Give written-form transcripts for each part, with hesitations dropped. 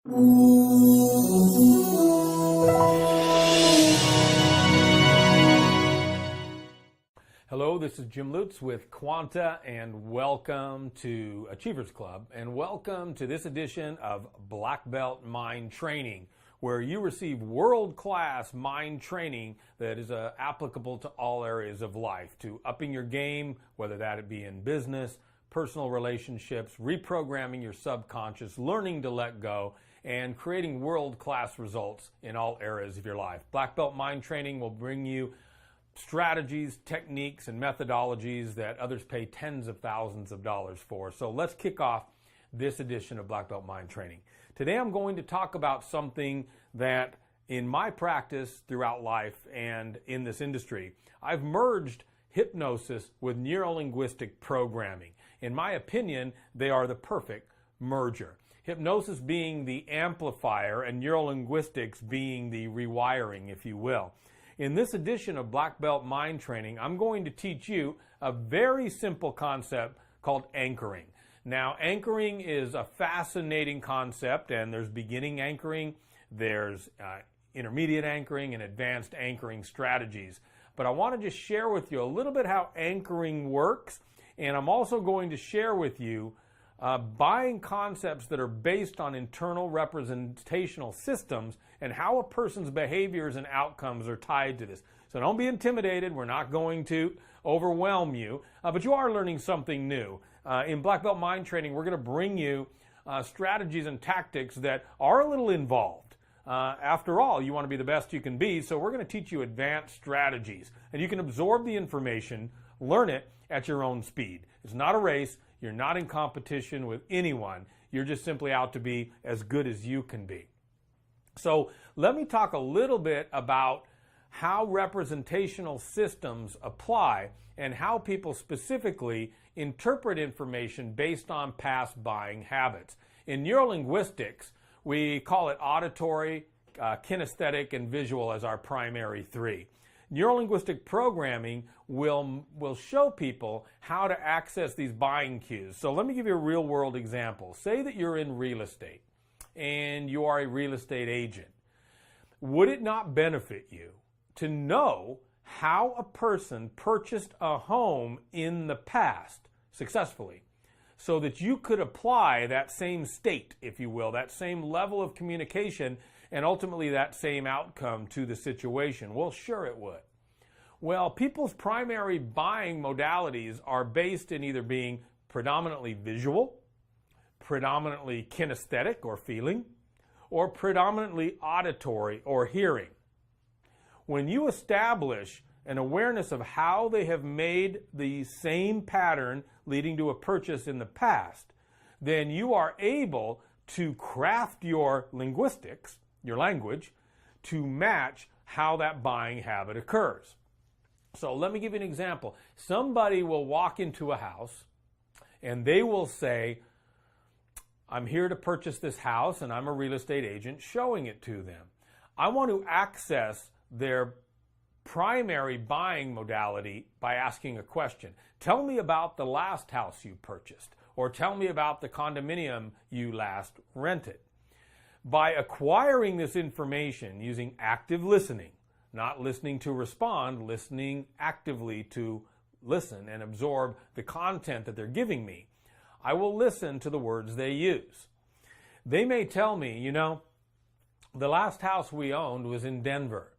Hello, this is Jim Lutz with Quanta, and welcome to Achievers Club, and welcome to this edition of Black Belt Mind Training, where you receive world-class mind training that is applicable to all areas of life, to upping your game, whether that be in business, personal relationships, reprogramming your subconscious, learning to let go, and creating world-class results in all areas of your life. Black Belt Mind Training will bring you strategies, techniques, and methodologies that others pay tens of thousands of dollars for. So let's kick off this edition of Black Belt Mind Training. Today I'm going to talk about something that in my practice throughout life and in this industry, I've merged hypnosis with neuro-linguistic programming. In my opinion, they are the perfect merger. Hypnosis being the amplifier and neuro-linguistics being the rewiring, if you will. In this edition of Black Belt Mind Training, I'm going to teach you a very simple concept called anchoring. Now, anchoring is a fascinating concept, and there's beginning anchoring, there's intermediate anchoring, and advanced anchoring strategies. But I want to just share with you a little bit how anchoring works, and I'm also going to share with you buying concepts that are based on internal representational systems and how a person's behaviors and outcomes are tied to this. So don't be intimidated. We're not going to overwhelm you, but you are learning something new. In Black Belt Mind Training, we're going to bring you strategies and tactics that are a little involved. After all, you want to be the best you can be, so we're going to teach you advanced strategies. And you can absorb the information, learn it at your own speed. It's not a race. You're not in competition with anyone. You're just simply out to be as good as you can be. So let me talk a little bit about how representational systems apply and how people specifically interpret information based on past buying habits. In neurolinguistics, we call it auditory, kinesthetic, and visual as our primary three. Neurolinguistic programming will show people how to access these buying cues. So let me give you a real world example. Say that you're in real estate and you are a real estate agent. Would it not benefit you to know how a person purchased a home in the past successfully, so that you could apply that same state, if you will, that same level of communication, and ultimately that same outcome to the situation? Well, sure it would. Well, people's primary buying modalities are based in either being predominantly visual, predominantly kinesthetic or feeling, or predominantly auditory or hearing. When you establish an awareness of how they have made the same pattern leading to a purchase in the past, then you are able to craft your linguistics, your language, to match how that buying habit occurs. So let me give you an example. Somebody will walk into a house and they will say, I'm here to purchase this house and I'm a real estate agent showing it to them. I want to access their primary buying modality by asking a question. Tell me about the last house you purchased, or tell me about the condominium you last rented. By acquiring this information using active listening, not listening to respond, listening actively to listen and absorb the content that they're giving me, I will listen to the words they use. They may tell me, you know, the last house we owned was in Denver,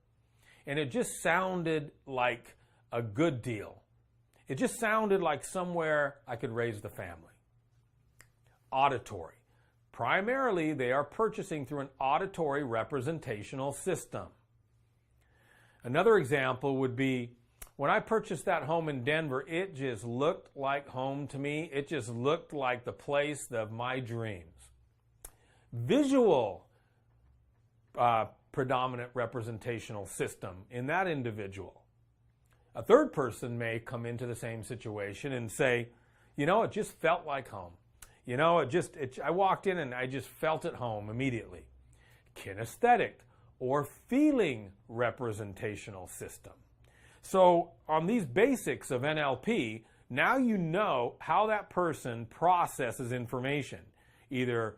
and it just sounded like a good deal. It just sounded like somewhere I could raise the family. Auditory. Primarily, they are purchasing through an auditory representational system. Another example would be, when I purchased that home in Denver, it just looked like home to me. It just looked like the place of my dreams. Visual predominant representational system in that individual. A third person may come into the same situation and say, you know, it just felt like home. You know, I walked in and I just felt at home immediately. Kinesthetic or feeling representational system. So on these basics of NLP, now you know how that person processes information, either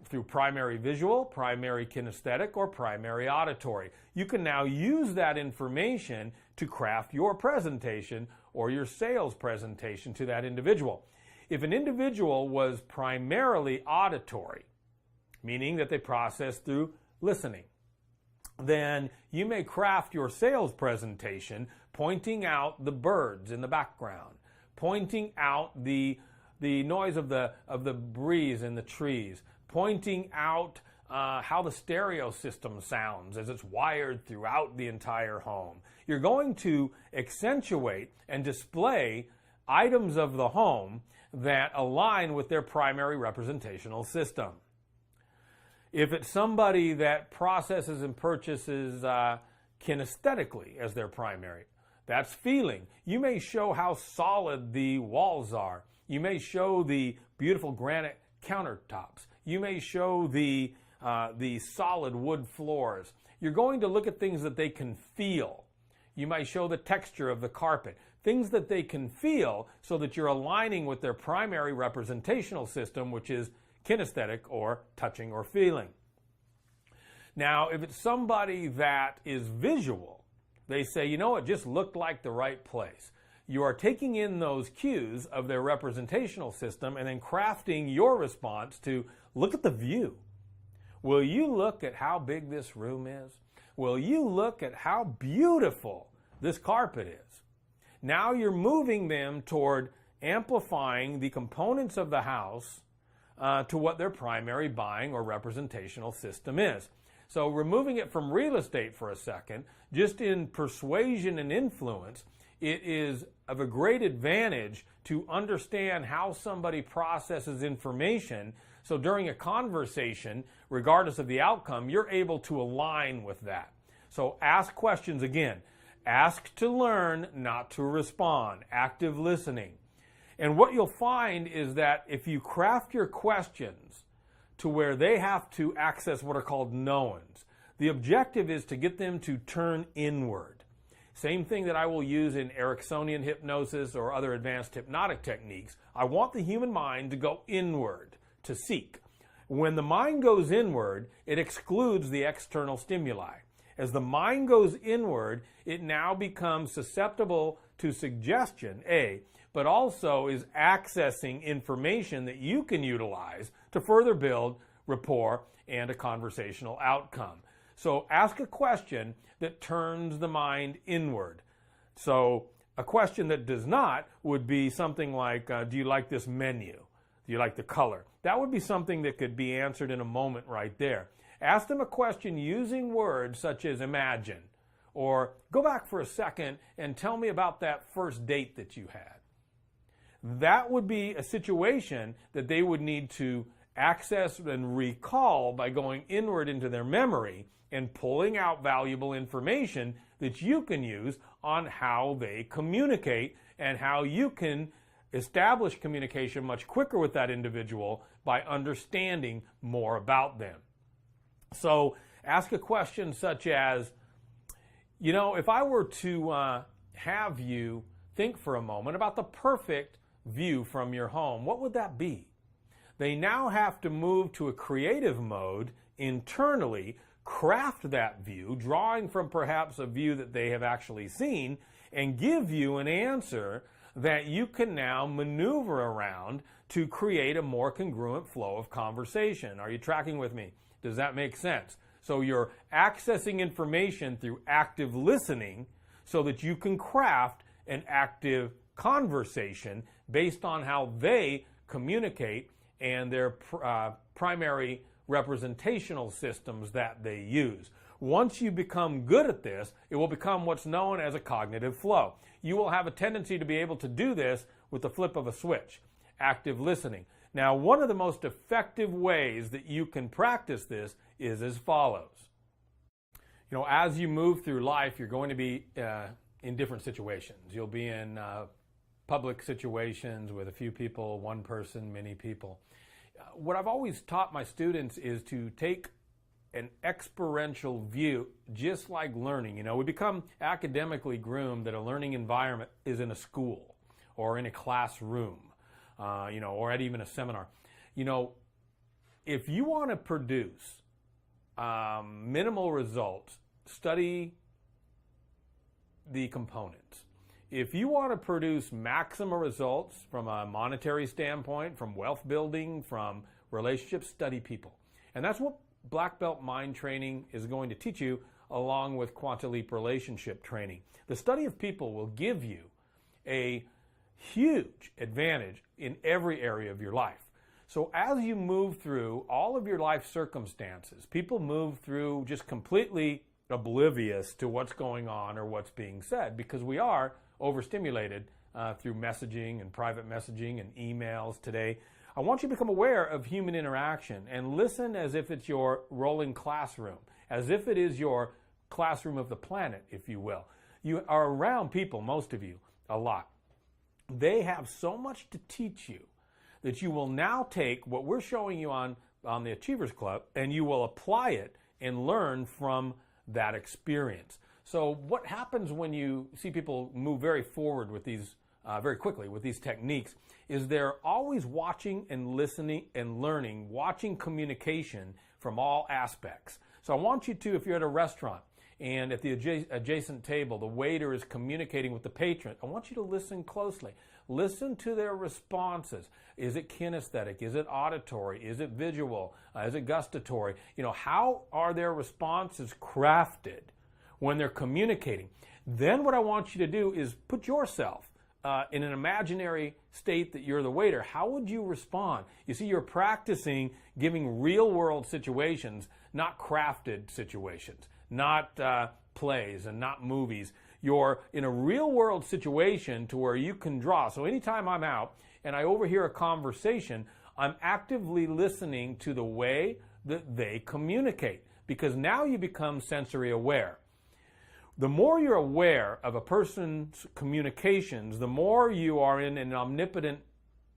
through primary visual, primary kinesthetic, or primary auditory. You can now use that information to craft your presentation or your sales presentation to that individual. If an individual was primarily auditory, meaning that they process through listening, then you may craft your sales presentation pointing out the birds in the background, pointing out the noise of the breeze in the trees, pointing out how the stereo system sounds as it's wired throughout the entire home. You're going to accentuate and display items of the home that align with their primary representational system. If it's somebody that processes and purchases kinesthetically as their primary, that's feeling. You may show how solid the walls are. You may show the beautiful granite countertops. You may show the solid wood floors. You're going to look at things that they can feel. You might show the texture of the carpet, things that they can feel so that you're aligning with their primary representational system, which is kinesthetic or touching or feeling. Now, if it's somebody that is visual, they say, you know, it just looked like the right place. You are taking in those cues of their representational system and then crafting your response to look at the view. Will you look at how big this room is? Will you look at how beautiful this carpet is? Now you're moving them toward amplifying the components of the house to what their primary buying or representational system is. So removing it from real estate for a second, just in persuasion and influence, it is of a great advantage to understand how somebody processes information. So during a conversation, regardless of the outcome, you're able to align with that. So ask questions again. Ask to learn, not to respond. Active listening. And what you'll find is that if you craft your questions to where they have to access what are called knowns, the objective is to get them to turn inward. Same thing that I will use in Ericksonian hypnosis or other advanced hypnotic techniques. I want the human mind to go inward, to seek. When the mind goes inward, it excludes the external stimuli. As the mind goes inward, it now becomes susceptible to suggestion, A, but also is accessing information that you can utilize to further build rapport and a conversational outcome. So ask a question that turns the mind inward. So a question that does not would be something like, do you like this menu? Do you like the color? That would be something that could be answered in a moment right there. Ask them a question using words such as imagine, or go back for a second and tell me about that first date that you had. That would be a situation that they would need to access and recall by going inward into their memory and pulling out valuable information that you can use on how they communicate and how you can establish communication much quicker with that individual by understanding more about them. So ask a question such as, you know, if I were to have you think for a moment about the perfect view from your home, what would that be? They now have to move to a creative mode internally, craft that view, drawing from perhaps a view that they have actually seen, and give you an answer that you can now maneuver around to create a more congruent flow of conversation. Are you tracking with me? Does that make sense? So you're accessing information through active listening so that you can craft an active conversation based on how they communicate and their primary representational systems that they use. Once you become good at this, it will become what's known as a cognitive flow. You will have a tendency to be able to do this with the flip of a switch, active listening. Now, one of the most effective ways that you can practice this is as follows. You know, as you move through life, you're going to be in different situations. You'll be in public situations with a few people, one person, many people. What I've always taught my students is to take an experiential view, just like learning. You know, we become academically groomed that a learning environment is in a school or in a classroom, or at even a seminar. You know, if you want to produce minimal results, study the components. If you want to produce maximum results from a monetary standpoint, from wealth building, from relationships, study people. And that's what Black Belt Mind Training is going to teach you, along with Quantum Leap relationship training. The study of people will give you a huge advantage in every area of your life. So as you move through all of your life circumstances, people move through just completely oblivious to what's going on or what's being said, because we are overstimulated through messaging and private messaging and emails today. I want you to become aware of human interaction and listen as if it's your rolling classroom, as if it is your classroom of the planet, if you will. You are around people, most of you, a lot. They have so much to teach you that you will now take what we're showing you on the Achievers Club, and you will apply it and learn from that experience. So what happens when you see people move very forward with these, very quickly with these techniques, is they're always watching and listening and learning, watching communication from all aspects. So I want you to, if you're at a restaurant and at the adjacent table, the waiter is communicating with the patron, I want you to listen closely. Listen to their responses. Is it kinesthetic? Is it auditory? Is it visual? Is it gustatory? You know, how are their responses crafted when they're communicating? Then what I want you to do is put yourself in an imaginary state that you're the waiter. How would you respond? You see, you're practicing giving real-world situations, not crafted situations, not plays and not movies. You're in a real-world situation to where you can draw. So anytime I'm out and I overhear a conversation, I'm actively listening to the way that they communicate, because now you become sensory aware. The more you're aware of a person's communications, the more you are in an omnipotent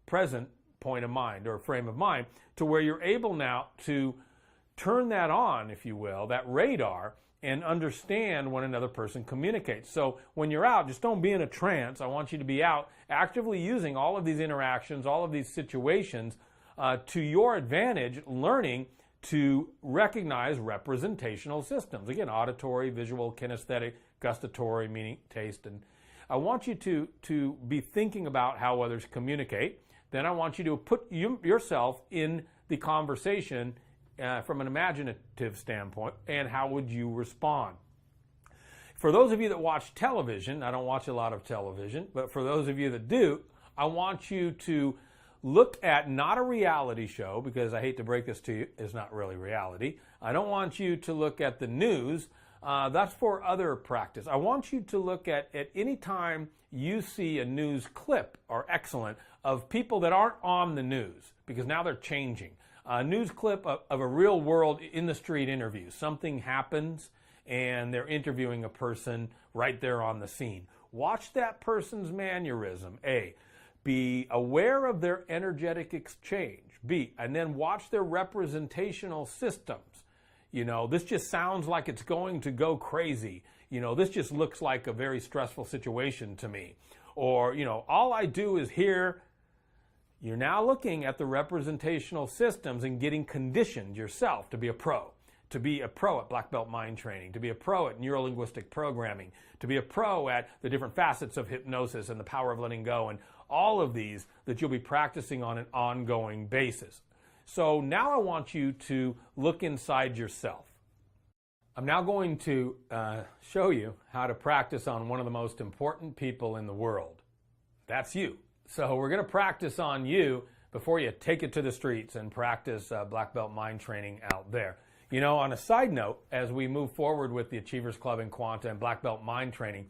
present point of mind or frame of mind, to where you're able now to turn that on, if you will, that radar, and understand when another person communicates. So when you're out, just don't be in a trance. I want you to be out actively using all of these interactions, all of these situations to your advantage, learning to recognize representational systems. Again, auditory, visual, kinesthetic, gustatory, meaning taste. And I want you to be thinking about how others communicate. Then I want you to put yourself in the conversation from an imaginative standpoint, and how would you respond? For those of you that watch television, I don't watch a lot of television, but for those of you that do, I want you to look at not a reality show, because I hate to break this to you, it's not really reality. I don't want you to look at the news. That's for other practice. I want you to look at any time you see a news clip, or excellent, of people that aren't on the news, because now they're changing. A news clip of a real world in the street interview. Something happens and they're interviewing a person right there on the scene. Watch that person's mannerism, A. Be aware of their energetic exchange, B. And then watch their representational systems. You know, this just sounds like it's going to go crazy. You know, this just looks like a very stressful situation to me. Or, you know, all I do is hear. You're now looking at the representational systems and getting conditioned yourself to be a pro at Black Belt Mind Training, to be a pro at neuro-linguistic programming, to be a pro at the different facets of hypnosis and the power of letting go, and all of these that you'll be practicing on an ongoing basis. So now I want you to look inside yourself. I'm now going to show you how to practice on one of the most important people in the world. That's you. So we're going to practice on you before you take it to the streets and practice Black Belt Mind Training out there. You know, on a side note, as we move forward with the Achievers Club and Quanta and Black Belt Mind Training,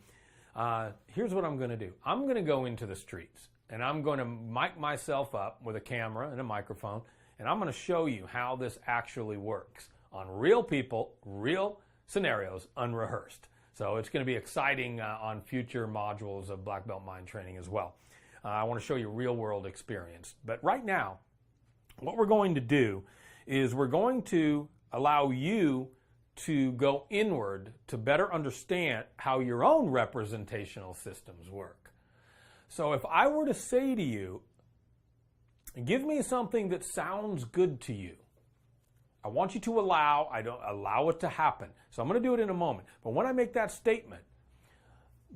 here's what I'm going to do. I'm going to go into the streets, and I'm going to mic myself up with a camera and a microphone, and I'm going to show you how this actually works on real people, real scenarios, unrehearsed. So it's going to be exciting on future modules of Black Belt Mind Training as well. I want to show you real world experience. But right now, what we're going to do is we're going to allow you to go inward to better understand how your own representational systems work. So if I were to say to you, give me something that sounds good to you, I want you to allow it to happen. So I'm going to do it in a moment. But when I make that statement,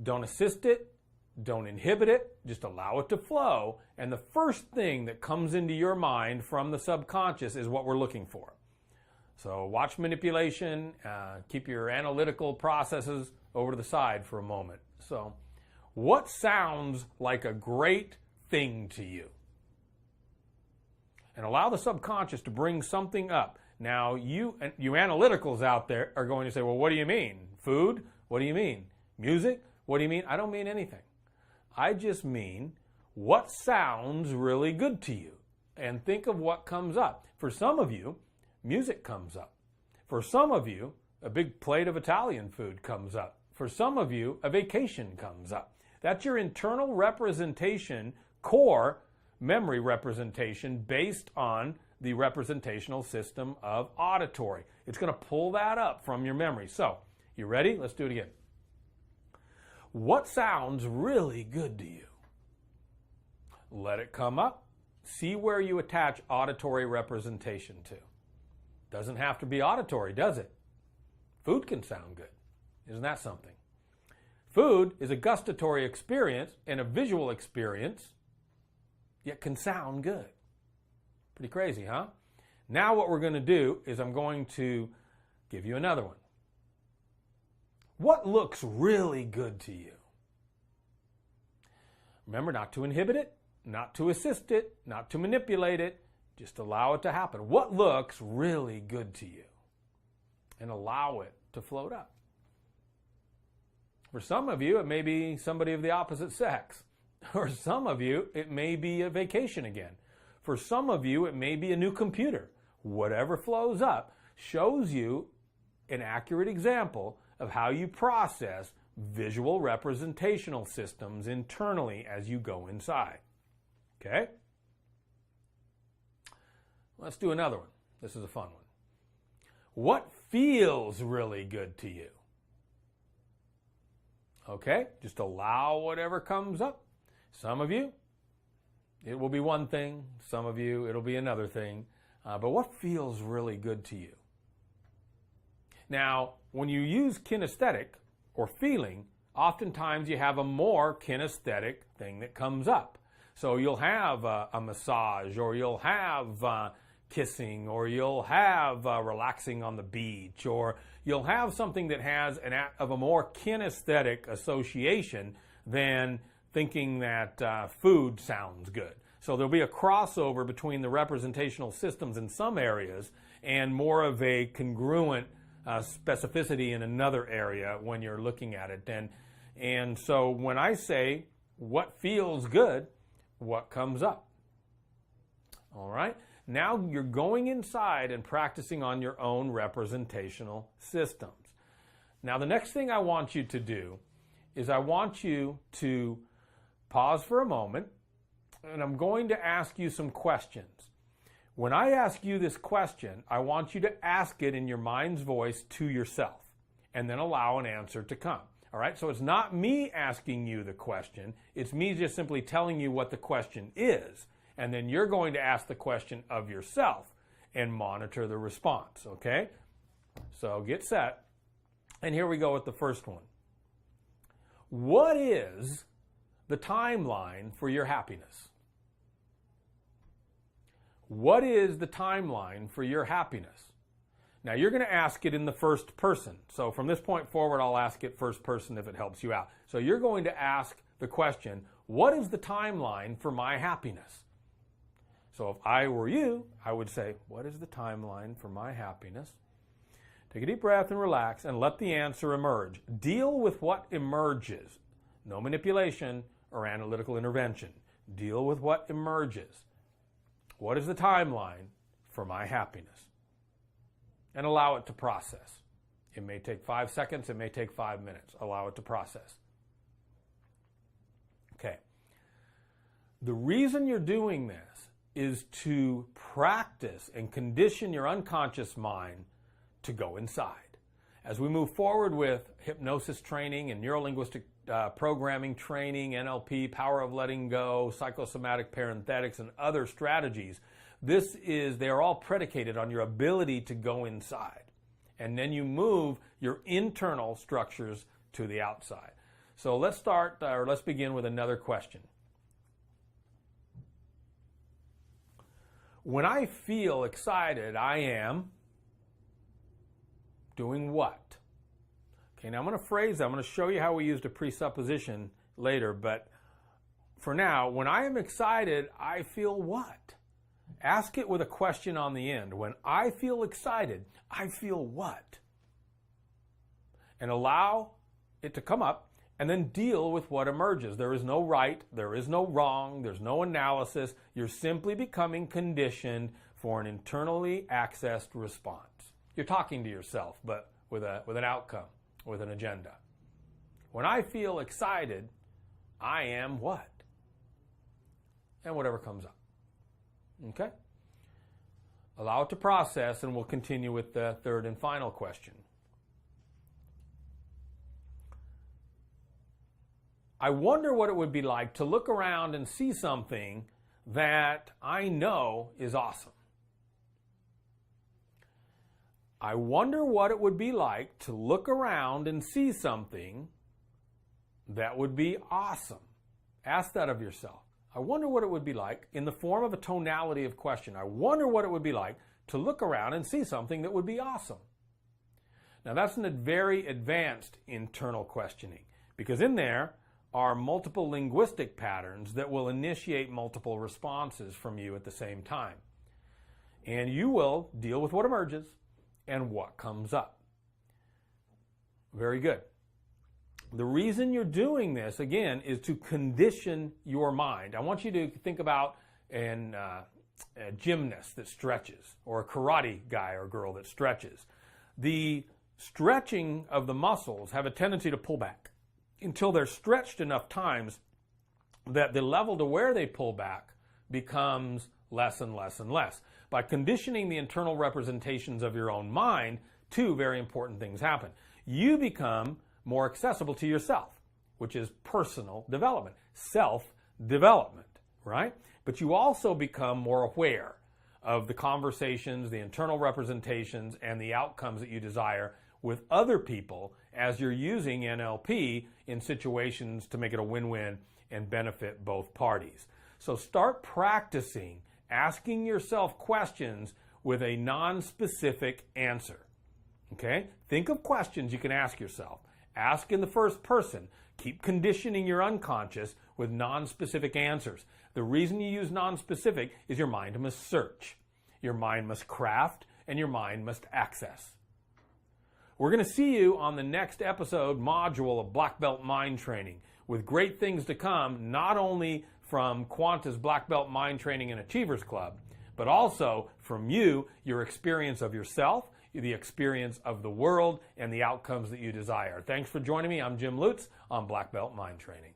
don't assist it, don't inhibit it, just allow it to flow. And the first thing that comes into your mind from the subconscious is what we're looking for. So watch manipulation, keep your analytical processes over to the side for a moment. So what sounds like a great thing to you? And allow the subconscious to bring something up. Now, you analyticals out there are going to say, well, what do you mean? Food? What do you mean? Music? What do you mean? I don't mean anything. I just mean what sounds really good to you. And think of what comes up. For some of you, music comes up. For some of you, a big plate of Italian food comes up. For some of you, a vacation comes up. That's your internal representation, core memory representation based on the representational system of auditory. It's going to pull that up from your memory. So, you ready? Let's do it again. What sounds really good to you? Let it come up. See where you attach auditory representation to. Doesn't have to be auditory, does it? Food can sound good. Isn't that something? Food is a gustatory experience and a visual experience, yet can sound good. Pretty crazy, huh? Now what we're going to do is I'm going to give you another one. What looks really good to you? Remember, not to inhibit it, not to assist it, not to manipulate it. Just allow it to happen. What looks really good to you? And allow it to float up. For some of you, it may be somebody of the opposite sex. For some of you, it may be a vacation again. For some of you, it may be a new computer. Whatever flows up shows you an accurate example of how you process visual representational systems internally as you go inside. Okay? Let's do another one. This is a fun one. What feels really good to you? Okay? Just allow whatever comes up. Some of you, it will be one thing. Some of you, it'll be another thing. But what feels really good to you? Now, when you use kinesthetic or feeling, oftentimes you have a more kinesthetic thing that comes up. So you'll have a massage, or you'll have kissing, or you'll have relaxing on the beach, or you'll have something that has of a more kinesthetic association than thinking that food sounds good. So there'll be a crossover between the representational systems in some areas and more of a congruent specificity in another area when you're looking at it. And so when I say what feels good, what comes up? All right? Now you're going inside and practicing on your own representational systems. Now the next thing I want you to do is I want you to pause for a moment, and I'm going to ask you some questions. When I ask you this question, I want you to ask it in your mind's voice to yourself, and then allow an answer to come. All right? So it's not me asking you the question. It's me just simply telling you what the question is. And then you're going to ask the question of yourself and monitor the response. Okay? So get set. And here we go with the first one. What is the timeline for your happiness? What is the timeline for your happiness? Now, you're going to ask it in the first person. So from this point forward, I'll ask it first person if it helps you out. So you're going to ask the question, what is the timeline for my happiness? So if I were you, I would say, what is the timeline for my happiness? Take a deep breath and relax and let the answer emerge. Deal with what emerges. No manipulation or analytical intervention. Deal with what emerges. What is the timeline for my happiness? And allow it to process. It may take 5 seconds, it may take 5 minutes. Allow it to process. Okay. The reason you're doing this is to practice and condition your unconscious mind to go inside. As we move forward with hypnosis training and neurolinguistic programming training, NLP, power of letting go, psychosomatic parenthetics, and other strategies, They are all predicated on your ability to go inside. And then you move your internal structures to the outside. So let's begin with another question. When I feel excited, I am doing what? Okay, now I'm going to show you how we used a presupposition later, but for now, when I am excited, I feel what? Ask it with a question on the end. When I feel excited, I feel what? And allow it to come up, and then deal with what emerges. There is no right, there is no wrong, there's no analysis. You're simply becoming conditioned for an internally accessed response. You're talking to yourself, but with an outcome, with an agenda. When I feel excited, I am what? And whatever comes up. Okay? Allow it to process, and we'll continue with the third and final question. I wonder what it would be like to look around and see something that I know is awesome. I wonder what it would be like to look around and see something that would be awesome. Ask that of yourself. I wonder what it would be like, in the form of a tonality of question. I wonder what it would be like to look around and see something that would be awesome. Now that's a very advanced internal questioning, because in there are multiple linguistic patterns that will initiate multiple responses from you at the same time. And you will deal with what emerges and what comes up. Very good. The reason you're doing this, again, is to condition your mind. I want you to think about a gymnast that stretches, or a karate guy or girl that stretches. The stretching of the muscles have a tendency to pull back until they're stretched enough times that the level to where they pull back becomes less and less and less. By conditioning the internal representations of your own mind, two very important things happen. You become more accessible to yourself, which is personal development, self-development, right? But you also become more aware of the conversations, the internal representations, and the outcomes that you desire with other people as you're using NLP in situations to make it a win-win and benefit both parties. So start practicing asking yourself questions with a non-specific answer. Okay? Think of questions you can ask yourself. Ask in the first person. Keep conditioning your unconscious with non-specific answers. The reason you use non-specific is your mind must search, your mind must craft, and your mind must access. We're going to see you on the next module of Black Belt Mind Training, with great things to come, not only from Quanta's Black Belt Mind Training and Achievers Club, but also from you, your experience of yourself, the experience of the world, and the outcomes that you desire. Thanks for joining me. I'm Jim Lutz on Black Belt Mind Training.